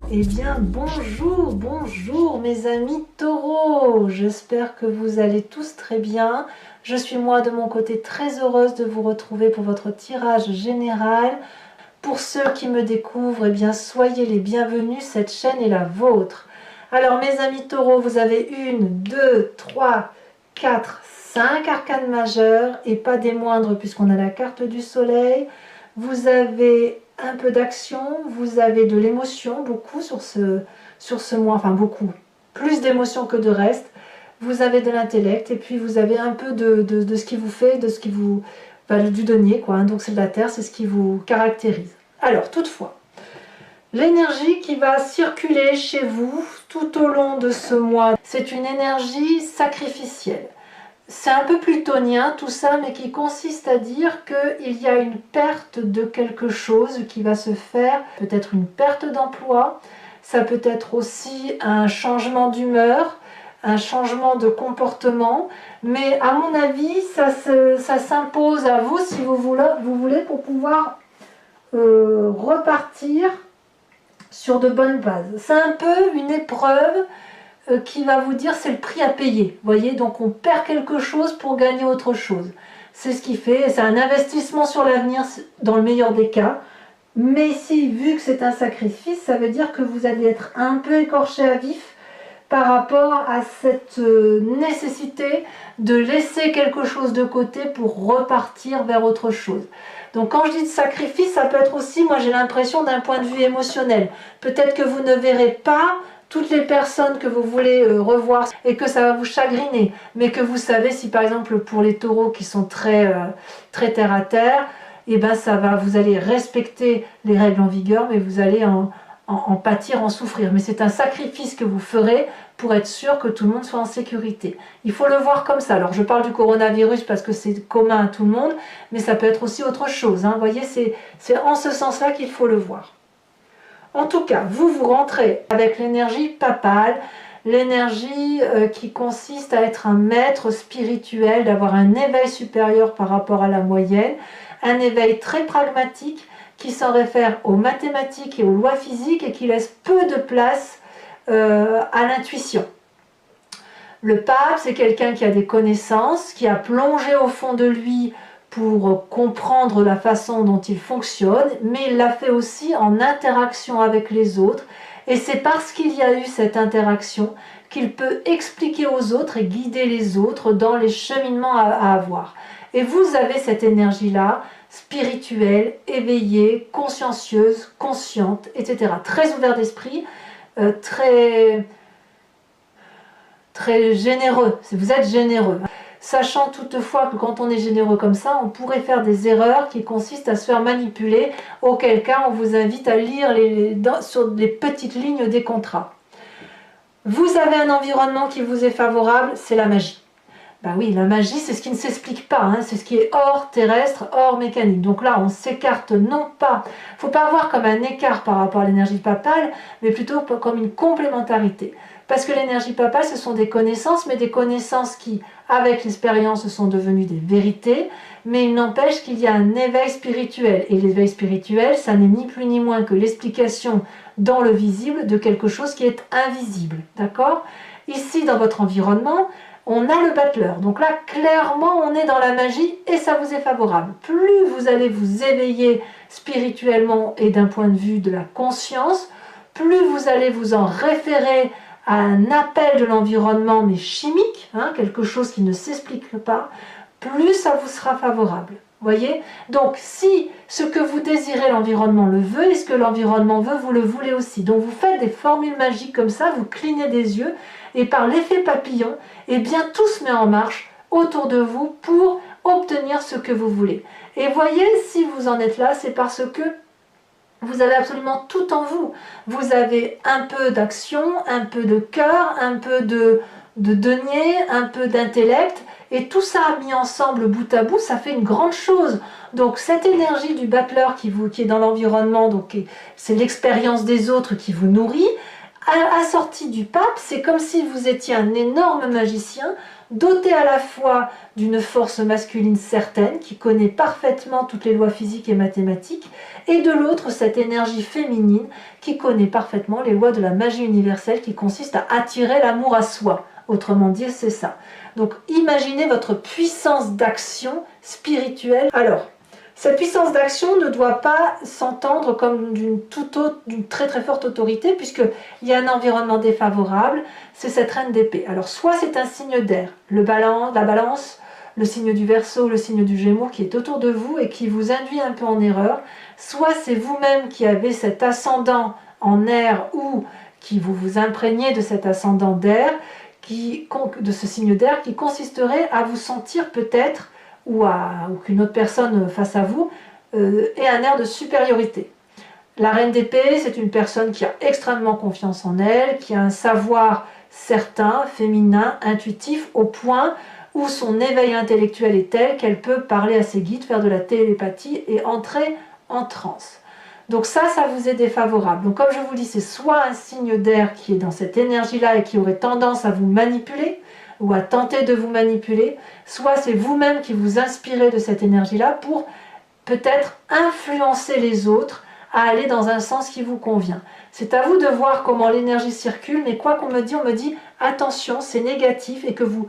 Eh bien, bonjour mes amis taureaux. J'espère que vous allez tous très bien. Je suis moi de mon côté très heureuse de vous retrouver pour votre tirage général. Pour ceux qui me découvrent, eh bien, soyez les bienvenus, cette chaîne est la vôtre. Alors mes amis taureaux, vous avez 1, 2, 3, 4, 5 arcanes majeures et pas des moindres puisqu'on a la carte du soleil. Vous avez un peu d'action, vous avez de l'émotion, beaucoup sur ce mois, enfin beaucoup, plus d'émotion que de reste. Vous avez de l'intellect et puis vous avez un peu de ce qui vous fait, de ce qui vous... Enfin, du denier, quoi, hein, donc c'est de la terre, c'est ce qui vous caractérise. Alors, toutefois, l'énergie qui va circuler chez vous tout au long de ce mois, c'est une énergie sacrificielle. C'est un peu plutonien tout ça, mais qui consiste à dire qu'il y a une perte de quelque chose qui va se faire, peut-être une perte d'emploi, ça peut être aussi un changement d'humeur, un changement de comportement, mais à mon avis, ça s'impose à vous si vous voulez pour pouvoir repartir sur de bonnes bases. C'est un peu une épreuve qui va vous dire c'est le prix à payer. Vous voyez, donc on perd quelque chose pour gagner autre chose. C'est ce qui fait, c'est un investissement sur l'avenir dans le meilleur des cas. Mais ici, vu que c'est un sacrifice, ça veut dire que vous allez être un peu écorché à vif par rapport à cette nécessité de laisser quelque chose de côté pour repartir vers autre chose. Donc quand je dis de sacrifice, ça peut être aussi, moi j'ai l'impression d'un point de vue émotionnel. Peut-être que vous ne verrez pas toutes les personnes que vous voulez revoir et que ça va vous chagriner, mais que vous savez si par exemple pour les taureaux qui sont très terre à terre, et ben ça va, vous allez respecter les règles en vigueur, mais vous allez en pâtir, en souffrir. Mais c'est un sacrifice que vous ferez pour être sûr que tout le monde soit en sécurité. Il faut le voir comme ça. Alors je parle du coronavirus parce que c'est commun à tout le monde, mais ça peut être aussi autre chose. Hein. Vous voyez, c'est en ce sens-là qu'il faut le voir. En tout cas, vous rentrez avec l'énergie papale, l'énergie qui consiste à être un maître spirituel, d'avoir un éveil supérieur par rapport à la moyenne, un éveil très pragmatique qui s'en réfère aux mathématiques et aux lois physiques et qui laisse peu de place à l'intuition. Le pape, c'est quelqu'un qui a des connaissances, qui a plongé au fond de lui pour comprendre la façon dont il fonctionne, mais il l'a fait aussi en interaction avec les autres. Et c'est parce qu'il y a eu cette interaction qu'il peut expliquer aux autres et guider les autres dans les cheminements à avoir. Et vous avez cette énergie-là, spirituelle, éveillée, consciencieuse, consciente, etc. Très ouvert d'esprit, très généreux. Vous êtes généreux. Sachant toutefois que quand on est généreux comme ça, on pourrait faire des erreurs qui consistent à se faire manipuler, auquel cas on vous invite à lire sur les petites lignes des contrats. Vous avez un environnement qui vous est favorable, c'est la magie. Ben oui, la magie, c'est ce qui ne s'explique pas, hein, c'est ce qui est hors terrestre, hors mécanique. Donc là, on s'écarte non pas, il ne faut pas voir comme un écart par rapport à l'énergie papale, mais plutôt comme une complémentarité. Parce que l'énergie papale, ce sont des connaissances, mais des connaissances qui, avec l'expérience, sont devenues des vérités, mais il n'empêche qu'il y a un éveil spirituel. Et l'éveil spirituel, ça n'est ni plus ni moins que l'explication dans le visible de quelque chose qui est invisible. D'accord ? Ici, dans votre environnement, on a le battleur. Donc là, clairement, on est dans la magie et ça vous est favorable. Plus vous allez vous éveiller spirituellement et d'un point de vue de la conscience, plus vous allez vous en référer à un appel de l'environnement, mais chimique, hein, quelque chose qui ne s'explique pas, plus ça vous sera favorable. Voyez ? Donc, si ce que vous désirez, l'environnement le veut, et ce que l'environnement veut, vous le voulez aussi. Donc, vous faites des formules magiques comme ça, vous clignez des yeux, et par l'effet papillon, eh bien, tout se met en marche autour de vous pour obtenir ce que vous voulez. Et voyez, si vous en êtes là, c'est parce que vous avez absolument tout en vous. Vous avez un peu d'action, un peu de cœur, un peu de denier, un peu d'intellect, et tout ça mis ensemble bout à bout, ça fait une grande chose. Donc cette énergie du battleur qui est dans l'environnement, donc c'est l'expérience des autres qui vous nourrit, assortie du pape, c'est comme si vous étiez un énorme magicien doté à la fois d'une force masculine certaine, qui connaît parfaitement toutes les lois physiques et mathématiques, et de l'autre, cette énergie féminine, qui connaît parfaitement les lois de la magie universelle, qui consiste à attirer l'amour à soi. Autrement dit, c'est ça. Donc, imaginez votre puissance d'action spirituelle. Alors, cette puissance d'action ne doit pas s'entendre comme d'une très très forte autorité, puisqu'il y a un environnement défavorable, c'est cette reine d'épée. Alors soit c'est un signe d'air, la balance, le signe du Verseau, le signe du Gémeaux qui est autour de vous et qui vous induit un peu en erreur, soit c'est vous-même qui avez cet ascendant en air ou qui vous imprégnez de cet ascendant d'air, de ce signe d'air qui consisterait à vous sentir peut-être ou qu'une autre personne face à vous ait un air de supériorité. La reine d'épée, c'est une personne qui a extrêmement confiance en elle, qui a un savoir certain, féminin, intuitif, au point où son éveil intellectuel est tel qu'elle peut parler à ses guides, faire de la télépathie et entrer en transe. Donc ça vous est défavorable. Donc comme je vous dis, c'est soit un signe d'air qui est dans cette énergie-là et qui aurait tendance à vous manipuler, ou à tenter de vous manipuler, soit c'est vous-même qui vous inspirez de cette énergie-là pour peut-être influencer les autres à aller dans un sens qui vous convient. C'est à vous de voir comment l'énergie circule, mais quoi qu'on me dit, on me dit attention, c'est négatif et que vous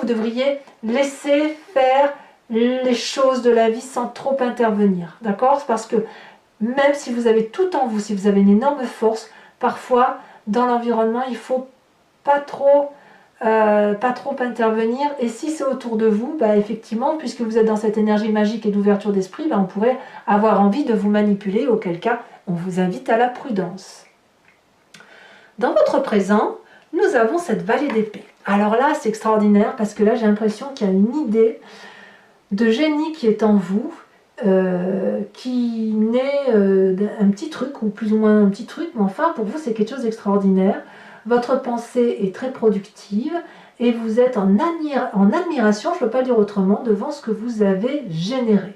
devriez laisser faire les choses de la vie sans trop intervenir. D'accord? Parce que même si vous avez tout en vous, si vous avez une énorme force, parfois dans l'environnement, il ne faut pas trop intervenir, et si c'est autour de vous, effectivement, puisque vous êtes dans cette énergie magique et d'ouverture d'esprit, on pourrait avoir envie de vous manipuler, auquel cas on vous invite à la prudence. Dans votre présent, nous avons cette vallée d'épée. Alors là, c'est extraordinaire, parce que là, j'ai l'impression qu'il y a une idée de génie qui est en vous, qui naît d'un petit truc, ou plus ou moins un petit truc, mais enfin, pour vous, c'est quelque chose d'extraordinaire. Votre pensée est très productive et vous êtes en admiration, je ne peux pas le dire autrement, devant ce que vous avez généré.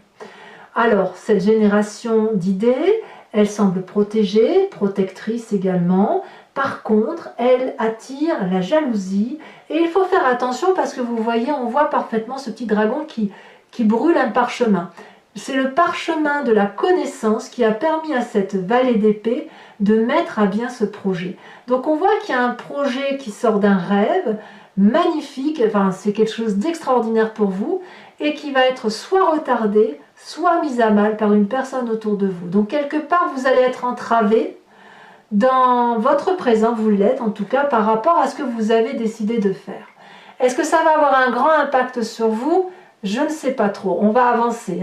Alors, cette génération d'idées, elle semble protégée, protectrice également. Par contre, elle attire la jalousie et il faut faire attention parce que vous voyez, on voit parfaitement ce petit dragon qui brûle un parchemin. C'est le parchemin de la connaissance qui a permis à cette vallée d'épée de mettre à bien ce projet. Donc on voit qu'il y a un projet qui sort d'un rêve magnifique, enfin c'est quelque chose d'extraordinaire pour vous et qui va être soit retardé, soit mis à mal par une personne autour de vous. Donc quelque part vous allez être entravé dans votre présent, vous l'êtes en tout cas par rapport à ce que vous avez décidé de faire. Est-ce que ça va avoir un grand impact sur vous ? Je ne sais pas trop, on va avancer,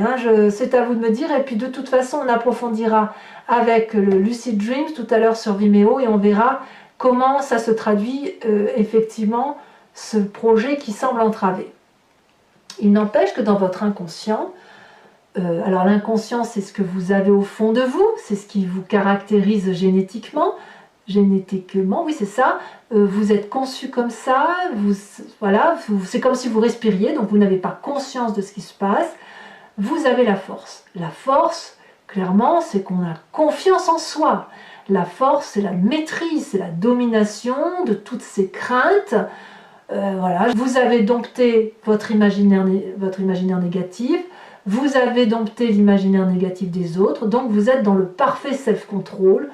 c'est à vous de me dire, et puis de toute façon on approfondira avec le Lucid Dreams tout à l'heure sur Vimeo et on verra comment ça se traduit effectivement ce projet qui semble entravé. Il n'empêche que dans votre inconscient, alors l'inconscient c'est ce que vous avez au fond de vous, c'est ce qui vous caractérise génétiquement, oui c'est ça, vous êtes conçu comme ça, c'est comme si vous respiriez, donc vous n'avez pas conscience de ce qui se passe, vous avez la force. La force, clairement, c'est qu'on a confiance en soi. La force, c'est la maîtrise, c'est la domination de toutes ces craintes. Vous avez dompté votre imaginaire négatif, vous avez dompté l'imaginaire négatif des autres, donc vous êtes dans le parfait self-control,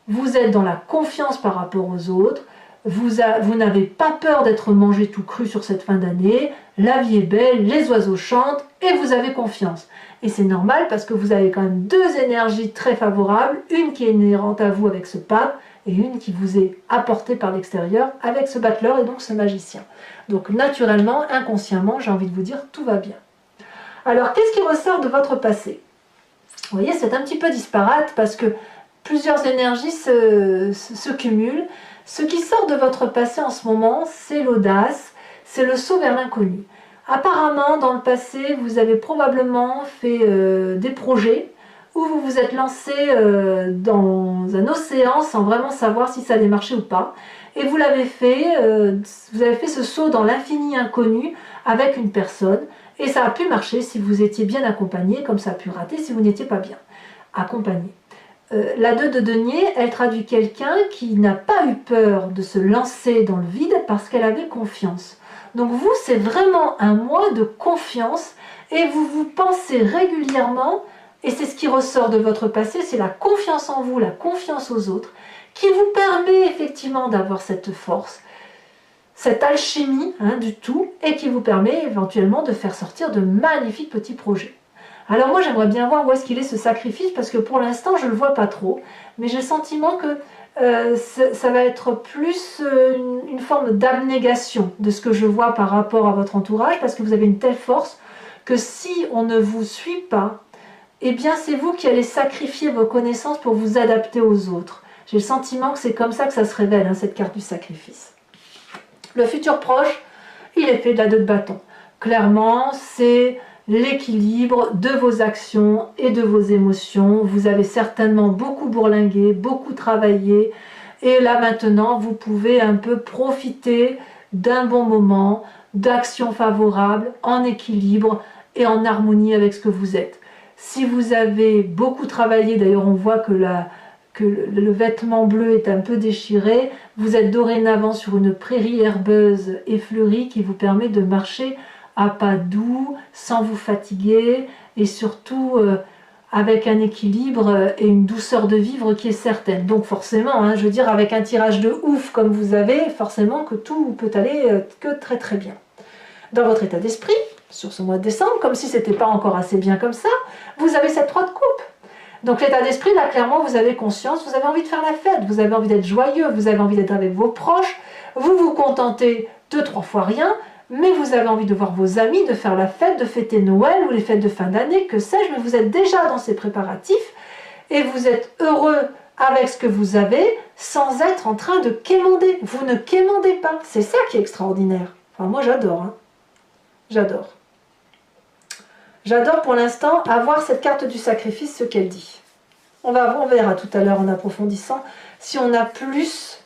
vous êtes dans la confiance par rapport aux autres, vous n'avez pas peur d'être mangé tout cru sur cette fin d'année, la vie est belle, les oiseaux chantent et vous avez confiance. Et c'est normal parce que vous avez quand même deux énergies très favorables, une qui est inhérente à vous avec ce pape et une qui vous est apportée par l'extérieur avec ce battleur et donc ce magicien. Donc naturellement, inconsciemment, j'ai envie de vous dire, tout va bien. Alors, qu'est-ce qui ressort de votre passé? Vous voyez, c'est un petit peu disparate parce que plusieurs énergies se cumulent. Ce qui sort de votre passé en ce moment, c'est l'audace, c'est le saut vers l'inconnu. Apparemment, dans le passé, vous avez probablement fait des projets où vous vous êtes lancé dans un océan sans vraiment savoir si ça allait marcher ou pas. Et vous avez fait ce saut dans l'infini inconnu avec une personne. Et ça a pu marcher si vous étiez bien accompagné, comme ça a pu rater si vous n'étiez pas bien accompagné. La 2 de denier, elle traduit quelqu'un qui n'a pas eu peur de se lancer dans le vide parce qu'elle avait confiance. Donc vous, c'est vraiment un mois de confiance et vous vous pensez régulièrement, et c'est ce qui ressort de votre passé, c'est la confiance en vous, la confiance aux autres, qui vous permet effectivement d'avoir cette force, cette alchimie du tout, et qui vous permet éventuellement de faire sortir de magnifiques petits projets. Alors moi j'aimerais bien voir où est-ce qu'il est ce sacrifice, parce que pour l'instant je ne le vois pas trop, mais j'ai le sentiment que ça va être plus une forme d'abnégation de ce que je vois par rapport à votre entourage, parce que vous avez une telle force que si on ne vous suit pas, eh bien c'est vous qui allez sacrifier vos connaissances pour vous adapter aux autres. J'ai le sentiment que c'est comme ça que ça se révèle, cette carte du sacrifice. Le futur proche, il est fait de la 2 de bâton. Clairement, c'est l'équilibre de vos actions et de vos émotions. Vous avez certainement beaucoup bourlingué, beaucoup travaillé, et là maintenant, vous pouvez un peu profiter d'un bon moment, d'actions favorables, en équilibre et en harmonie avec ce que vous êtes. Si vous avez beaucoup travaillé, d'ailleurs on voit que le vêtement bleu est un peu déchiré, vous êtes dorénavant sur une prairie herbeuse et fleurie qui vous permet de marcher à pas doux, sans vous fatiguer, et surtout avec un équilibre et une douceur de vivre qui est certaine. Donc forcément, je veux dire, avec un tirage de ouf comme vous avez, forcément que tout peut aller que très très bien. Dans votre état d'esprit, sur ce mois de décembre, comme si c'était pas encore assez bien comme ça, vous avez cette 3 de coupe. Donc l'état d'esprit, là, clairement, vous avez conscience, vous avez envie de faire la fête, vous avez envie d'être joyeux, vous avez envie d'être avec vos proches, vous vous contentez de 3 fois rien, mais vous avez envie de voir vos amis, de faire la fête, de fêter Noël ou les fêtes de fin d'année, que sais-je, mais vous êtes déjà dans ces préparatifs et vous êtes heureux avec ce que vous avez sans être en train de quémander. Vous ne quémandez pas, c'est ça qui est extraordinaire. Enfin, moi j'adore, j'adore. J'adore pour l'instant avoir cette carte du sacrifice, ce qu'elle dit. On verra tout à l'heure en approfondissant si on a plus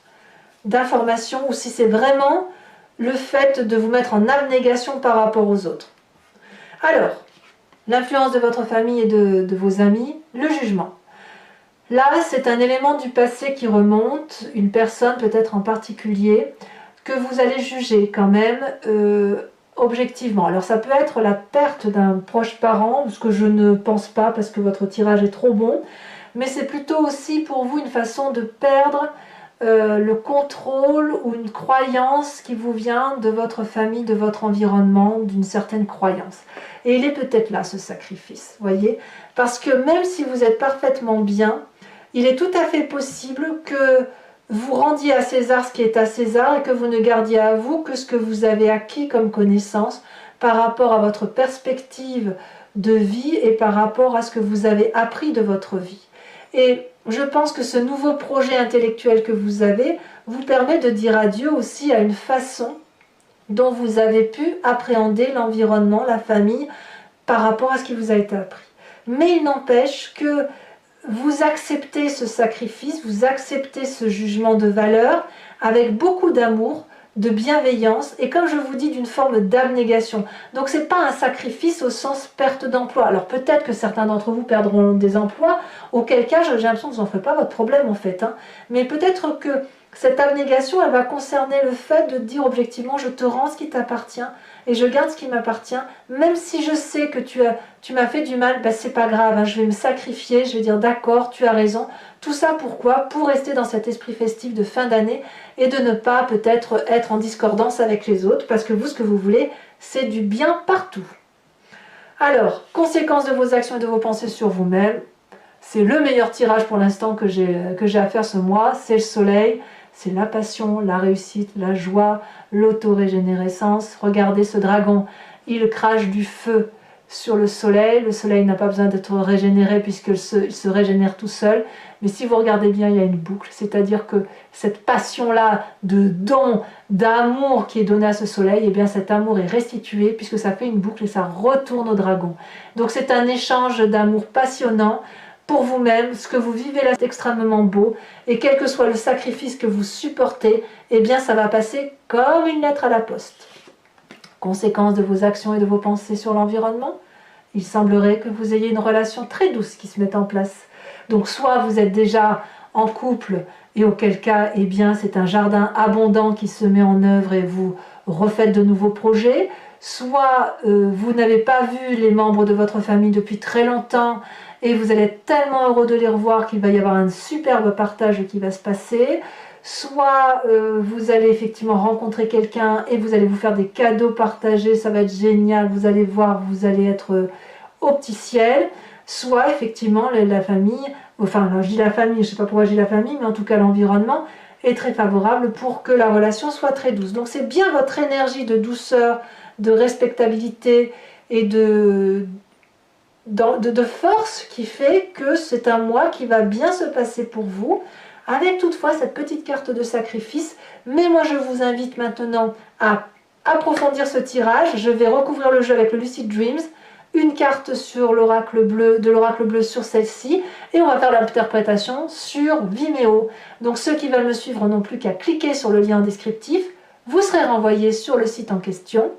d'informations ou si c'est vraiment le fait de vous mettre en abnégation par rapport aux autres. Alors, l'influence de votre famille et de vos amis, le jugement. Là, c'est un élément du passé qui remonte, une personne peut-être en particulier, que vous allez juger quand même objectivement. Alors ça peut être la perte d'un proche parent, ce que je ne pense pas parce que votre tirage est trop bon, mais c'est plutôt aussi pour vous une façon de perdre le contrôle ou une croyance qui vous vient de votre famille, de votre environnement, d'une certaine croyance. Et il est peut-être là ce sacrifice, voyez, parce que même si vous êtes parfaitement bien, il est tout à fait possible que vous rendiez à César ce qui est à César et que vous ne gardiez à vous que ce que vous avez acquis comme connaissance par rapport à votre perspective de vie et par rapport à ce que vous avez appris de votre vie. Et je pense que ce nouveau projet intellectuel que vous avez vous permet de dire adieu aussi à une façon dont vous avez pu appréhender l'environnement, la famille, par rapport à ce qui vous a été appris. Mais il n'empêche que vous acceptez ce sacrifice, vous acceptez ce jugement de valeur avec beaucoup d'amour, de bienveillance et comme je vous dis d'une forme d'abnégation. Donc c'est pas un sacrifice au sens perte d'emploi. Alors peut-être que certains d'entre vous perdront des emplois, auquel cas j'ai l'impression que vous n'en ferez pas votre problème en fait. Mais peut-être que cette abnégation elle va concerner le fait de dire objectivement je te rends ce qui t'appartient et je garde ce qui m'appartient, même si je sais que tu m'as fait du mal, ben c'est pas grave, je vais me sacrifier, je vais dire d'accord, tu as raison. Tout ça pourquoi? Pour rester dans cet esprit festif de fin d'année et de ne pas peut-être être en discordance avec les autres, parce que vous, ce que vous voulez, c'est du bien partout. Alors, conséquences de vos actions et de vos pensées sur vous-même, c'est le meilleur tirage pour l'instant que j'ai à faire ce mois, c'est le soleil, c'est la passion, la réussite, la joie, l'autorégénérescence. Regardez ce dragon, il crache du feu sur le soleil n'a pas besoin d'être régénéré puisqu'il se régénère tout seul, mais si vous regardez bien, il y a une boucle, c'est-à-dire que cette passion-là de don, d'amour qui est donnée à ce soleil, et bien cet amour est restitué puisque ça fait une boucle et ça retourne au dragon. Donc c'est un échange d'amour passionnant pour vous-même, ce que vous vivez là c'est extrêmement beau, et quel que soit le sacrifice que vous supportez, eh bien ça va passer comme une lettre à la poste. Conséquence de vos actions et de vos pensées sur l'environnement, il semblerait que vous ayez une relation très douce qui se mette en place. Donc soit vous êtes déjà en couple, et auquel cas, eh bien c'est un jardin abondant qui se met en œuvre et vous refaites de nouveaux projets, soit vous n'avez pas vu les membres de votre famille depuis très longtemps et vous allez être tellement heureux de les revoir qu'il va y avoir un superbe partage qui va se passer, soit vous allez effectivement rencontrer quelqu'un et vous allez vous faire des cadeaux partagés, ça va être génial, vous allez voir, vous allez être au petit ciel, soit effectivement la famille, enfin je dis la famille, je ne sais pas pourquoi je dis la famille, mais en tout cas l'environnement est très favorable pour que la relation soit très douce. Donc c'est bien votre énergie de douceur, de respectabilité et de force qui fait que c'est un mois qui va bien se passer pour vous, avec toutefois cette petite carte de sacrifice. Mais moi je vous invite maintenant à approfondir ce tirage. Je vais recouvrir le jeu avec le Lucid Dreams, une carte sur l'oracle bleu, de l'oracle bleu sur celle-ci, et on va faire l'interprétation sur Vimeo. Donc ceux qui veulent me suivre n'ont plus qu'à cliquer sur le lien en descriptif, vous serez renvoyé sur le site en question,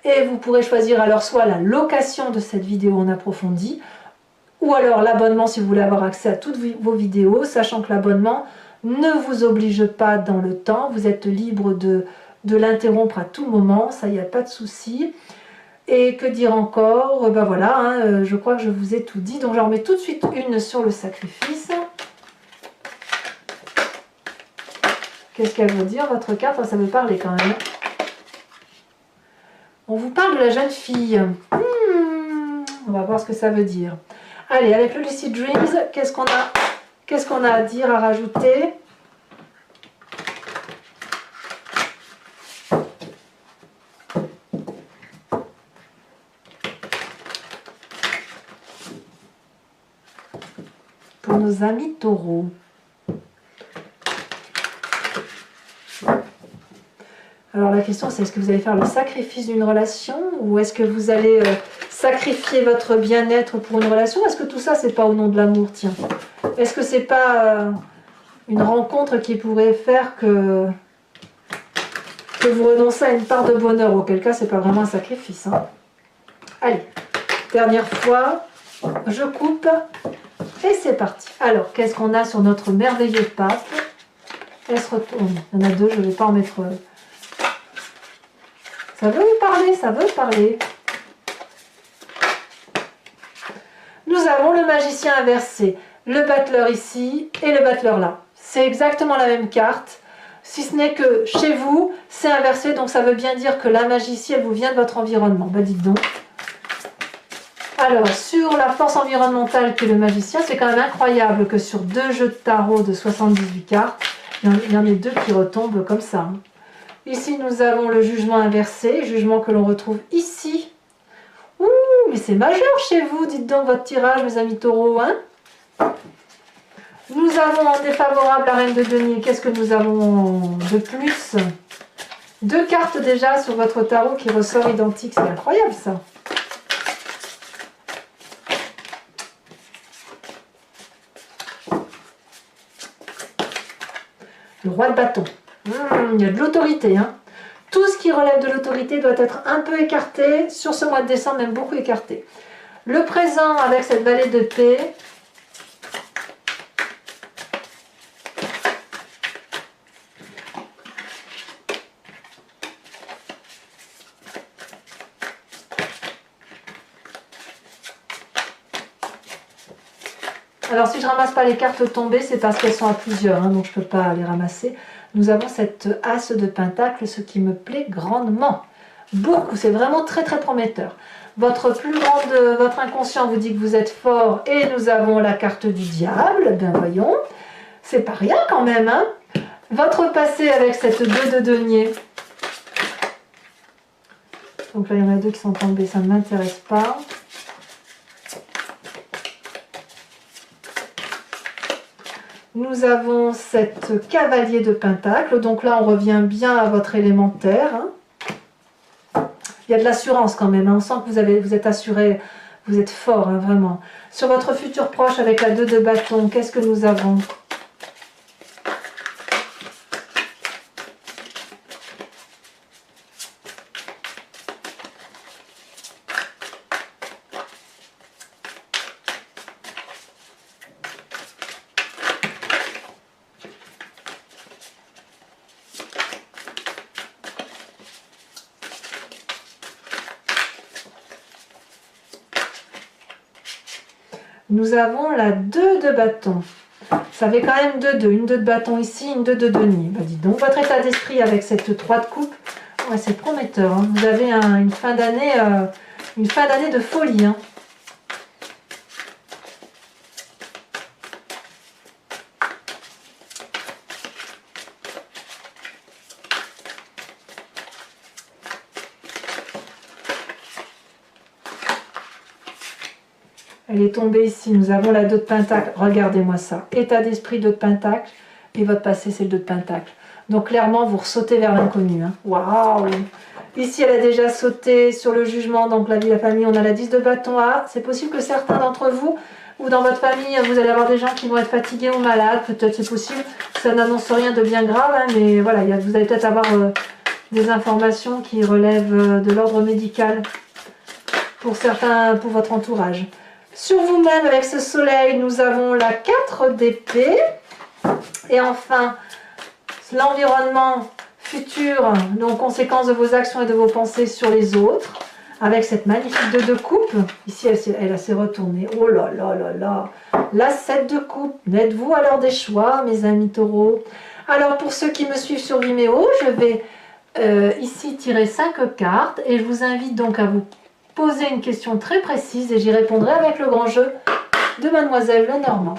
et vous pourrez choisir alors soit la location de cette vidéo en approfondi, ou alors l'abonnement si vous voulez avoir accès à toutes vos vidéos, sachant que l'abonnement ne vous oblige pas dans le temps, vous êtes libre de l'interrompre à tout moment, ça il n'y a pas de souci. Et que dire encore, ben voilà, hein, je crois que je vous ai tout dit, donc j'en remets tout de suite une sur le sacrifice. Qu'est-ce qu'elle veut dire votre carte? Ça veut parler quand même. On vous parle de la jeune fille. On va voir ce que ça veut dire. Allez, avec le Lucid Dreams, qu'est-ce qu'on a à dire, à rajouter? Pour nos amis taureaux. Alors la question c'est, est-ce que vous allez faire le sacrifice d'une relation, ou est-ce que vous allez sacrifier votre bien-être pour une relation? Est-ce que tout ça c'est pas au nom de l'amour? Tiens, est-ce que c'est pas une rencontre qui pourrait faire que vous renoncez à une part de bonheur? Auquel cas c'est pas vraiment un sacrifice, hein. Allez, dernière fois, je coupe et c'est parti. Alors qu'est-ce qu'on a sur notre merveilleux pape? Elle se retourne, il y en a deux, je ne vais pas en mettre. Ça veut parler, ça veut parler. Nous avons le magicien inversé, le battleur ici et le battleur là. C'est exactement la même carte, si ce n'est que chez vous, c'est inversé, donc ça veut bien dire que la magie, elle vous vient de votre environnement. Ben dites donc. Alors, sur la force environnementale qu'est le magicien, c'est quand même incroyable que sur deux jeux de tarot de 78 cartes, il y en ait deux qui retombent comme ça. Ici, nous avons le jugement inversé, jugement que l'on retrouve ici. Ouh, mais c'est majeur chez vous, dites donc votre tirage, mes amis taureaux, hein. Nous avons en défavorable la reine de denier. Qu'est-ce que nous avons de plus? Deux cartes déjà sur votre tarot qui ressort identique, c'est incroyable ça. Le roi de bâton. Il y a de l'autorité, hein. Tout ce qui relève de l'autorité doit être un peu écarté, sur ce mois de décembre, même beaucoup écarté. Le présent avec cette vallée de paix. Alors si je ne ramasse pas les cartes tombées, c'est parce qu'elles sont à plusieurs, hein, donc je ne peux pas les ramasser. Nous avons cette as de pentacle, ce qui me plaît grandement. Beaucoup, c'est vraiment très très prometteur. Votre inconscient vous dit que vous êtes fort, et nous avons la carte du diable, bien voyons. C'est pas rien quand même, hein. Votre passé avec cette 2 de denier. Donc là il y en a deux qui sont tombés, ça ne m'intéresse pas. Nous avons cette cavalier de pentacle, donc là on revient bien à votre élémentaire. Hein. Il y a de l'assurance quand même, hein. On sent que vous êtes assuré, vous êtes fort, hein, vraiment. Sur votre futur proche avec la 2 de bâton, qu'est-ce que nous avons? nous avons la 2 de bâton. Ça fait quand même 2-2, une 2 de bâton ici, une 2 de denier. Bah, dis donc, votre état d'esprit avec cette 3 de coupe, ouais, c'est prometteur. Hein. Vous avez une fin d'année de folie. Hein. Elle est tombée ici, nous avons la 2 de pentacle, regardez-moi ça, état d'esprit 2 de pentacle, et votre passé c'est le 2 de pentacle. Donc clairement vous ressautez vers l'inconnu. Hein. Waouh! Ici elle a déjà sauté sur le jugement, donc la vie, la famille, on a la 10 de bâton. Ah, c'est possible que certains d'entre vous, ou dans votre famille, vous allez avoir des gens qui vont être fatigués ou malades, peut-être c'est possible, ça n'annonce rien de bien grave, hein, mais voilà, vous allez peut-être avoir des informations qui relèvent de l'ordre médical pour certains, pour votre entourage. Sur vous-même, avec ce soleil, nous avons la 4 d'épée. Et enfin, l'environnement futur, donc conséquence de vos actions et de vos pensées sur les autres, avec cette magnifique 2 de coupe. Ici, elle s'est retournée. Oh là là là là. La 7 de coupe. N'êtes-vous alors des choix, mes amis taureaux? Alors, pour ceux qui me suivent sur Vimeo, je vais ici tirer 5 cartes. Et je vous invite donc à vous poser une question très précise et j'y répondrai avec le grand jeu de Mademoiselle Lenormand.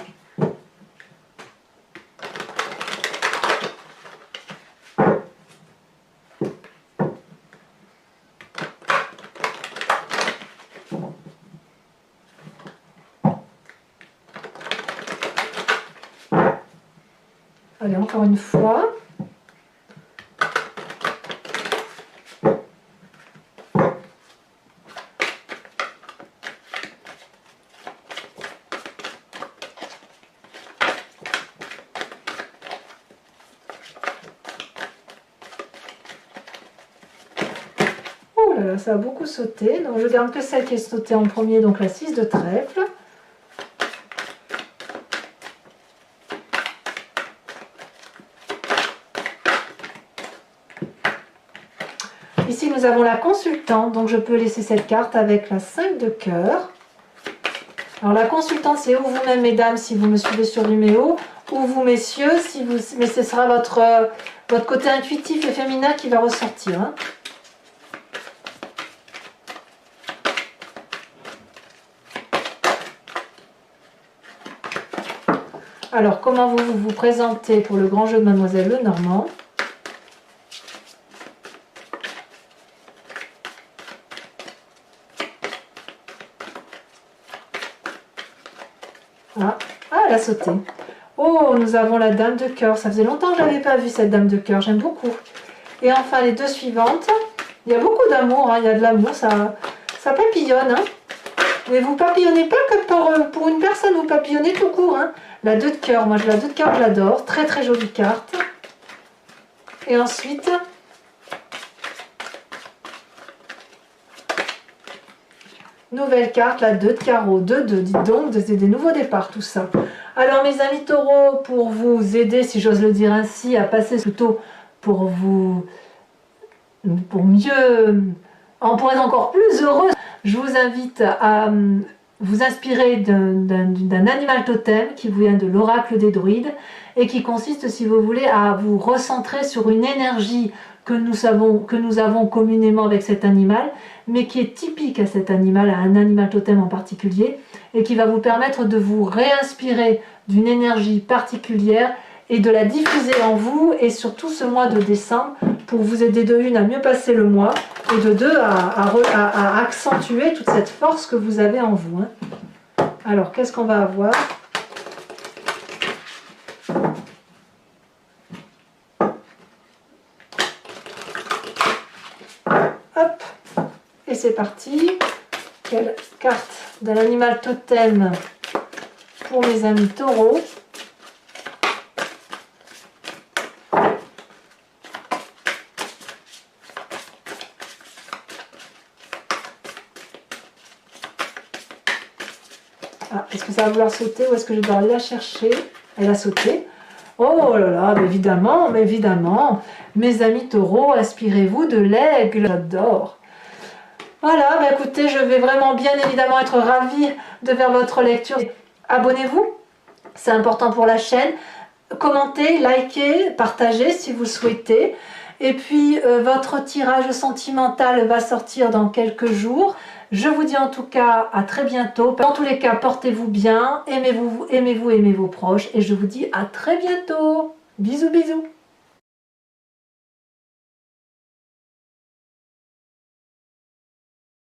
Allez, encore une fois. Ça a beaucoup sauté, donc je garde que celle qui est sautée en premier, donc la 6 de trèfle. Ici nous avons la consultante, donc je peux laisser cette carte avec la 5 de cœur. Alors la consultante c'est ou vous-même mesdames si vous me suivez sur Vimeo, ou vous messieurs, mais ce sera votre côté intuitif et féminin qui va ressortir. Hein. Alors, comment vous vous présentez pour le grand jeu de Mademoiselle Lenormand? Ah, elle a sauté. Oh, nous avons la dame de cœur. Ça faisait longtemps que je n'avais pas vu cette dame de cœur. J'aime beaucoup. Et enfin, les 2 suivantes. Il y a beaucoup d'amour. Hein. Il y a de l'amour. Ça papillonne. Hein. Mais vous papillonnez pas que pour une personne. Vous papillonnez tout court. Hein. La 2 de cœur, moi la 2 de cœur, je l'adore. Très très jolie carte. Et ensuite, nouvelle carte, la 2 de carreau. 2-2, dites donc, des nouveaux départs, tout ça. Alors mes amis taureaux, pour vous aider, si j'ose le dire ainsi, à passer plutôt pour être encore plus heureux, je vous invite à vous inspirer d'un animal totem qui vient de l'oracle des druides et qui consiste, si vous voulez, à vous recentrer sur une énergie que nous avons communément avec cet animal, mais qui est typique à cet animal, à un animal totem en particulier, et qui va vous permettre de vous réinspirer d'une énergie particulière et de la diffuser en vous, et surtout ce mois de décembre, pour vous aider de 1 à mieux passer le mois, et de 2 à accentuer toute cette force que vous avez en vous. Hein. Alors, qu'est-ce qu'on va avoir ? Hop, et c'est parti. Quelle carte d'un animal totem pour mes amis taureaux. Ah, est-ce que ça va vouloir sauter ou est-ce que je dois aller la chercher? Elle a sauté. Oh là là, mais évidemment, mes amis taureaux, inspirez-vous de l'aigle, j'adore. Voilà, bah écoutez, je vais vraiment bien évidemment être ravie de faire votre lecture. Abonnez-vous, c'est important pour la chaîne. Commentez, likez, partagez si vous le souhaitez. Et puis, votre tirage sentimental va sortir dans quelques jours. Je vous dis en tout cas à très bientôt. Dans tous les cas, portez-vous bien, aimez-vous, aimez vos proches. Et je vous dis à très bientôt. Bisous, bisous.